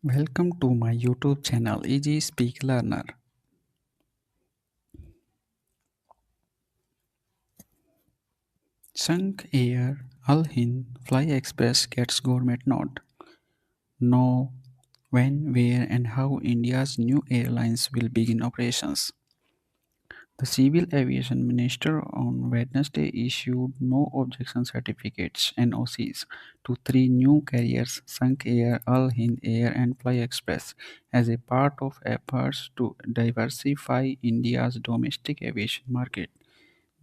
Welcome to my YouTube channel Easy Speak Learner. Sunk Air Al Hind Fly Express gets government nod. Know when, where, and how India's new airlines will begin operations. The Civil Aviation Minister on Wednesday issued no objection certificates (NOCs) to three new carriers, Sunk Air, Al Hind Air, and Fly Express, as a part of efforts to diversify India's domestic aviation market.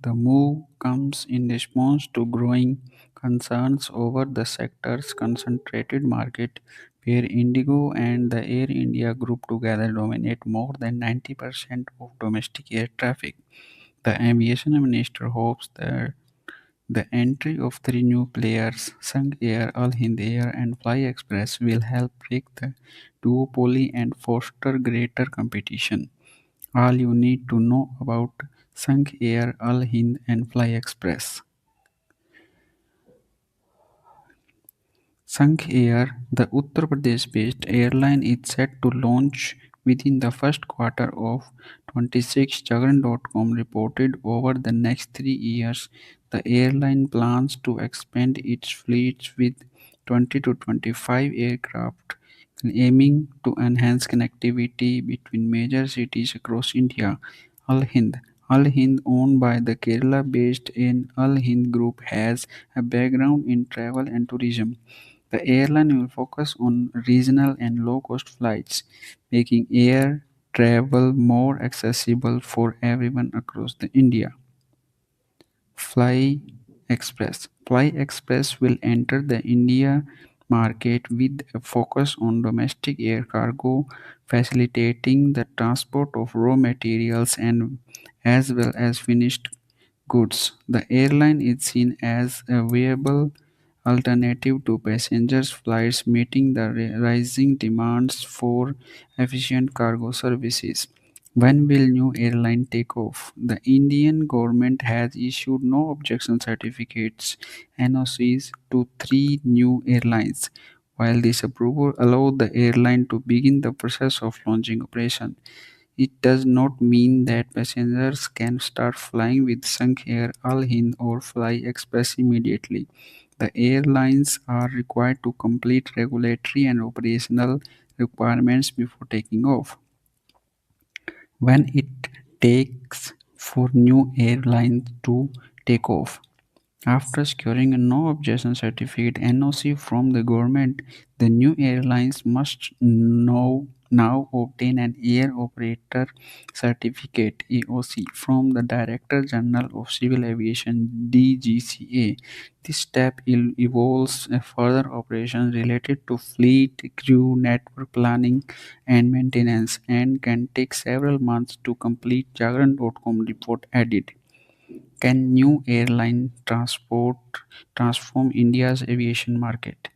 The move comes in response to growing concerns over the sector's concentrated market, where Indigo and the Air India Group together dominate more than 90% of domestic air traffic. The aviation minister hopes that the entry of three new players, Sung Air, Al Hind Air, and Fly Express, will help break the duopoly and foster greater competition. All you need to know about Sunk Air, Al Hind, and Fly Express. Sunk Air, the Uttar Pradesh-based airline, is set to launch within the first quarter of 26. Jagan.com reported over the next 3 years, the airline plans to expand its fleets with 20 to 25 aircraft, aiming to enhance connectivity between major cities across India. Al Hind. Al Hind, owned by the Kerala based in Al Hind Group, has a background in travel and tourism. The airline will focus on regional and low-cost flights, making air travel more accessible for everyone across India. Fly Express. Fly Express will enter the India market with a focus on domestic air cargo, facilitating the transport of raw materials and as well as finished goods. The airline is seen as a viable alternative to passengers flights, meeting the rising demands for efficient cargo services. When will new airline take off? The Indian government has issued no objection certificates (NOCs) to three new airlines. While this approval allowed the airline to begin the process of launching operation, it does not mean that passengers can start flying with Sunk Air, Al Hind, or Fly Express immediately. The airlines are required to complete regulatory and operational requirements before taking off. When it takes for new airlines to take off. After securing a no objection certificate (NOC) from the government, the new airlines must now obtain an Air Operator Certificate (AOC) from the Director General of Civil Aviation (DGCA). This step involves a further operations related to fleet, crew, network planning, and maintenance, and can take several months to complete. Jagran.com report added. Can new airline transport transform India's aviation market?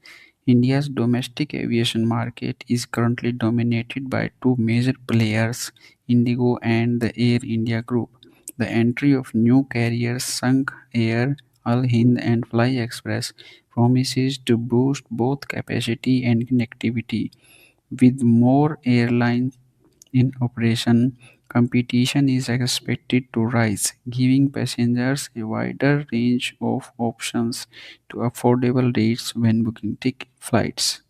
India's domestic aviation market is currently dominated by two major players, Indigo and the Air India Group. The entry of new carriers Sunk Air, Al Hind, and Fly Express promises to boost both capacity and connectivity. With more airlines in operation, competition is expected to rise, giving passengers a wider range of options to affordable rates when booking flights.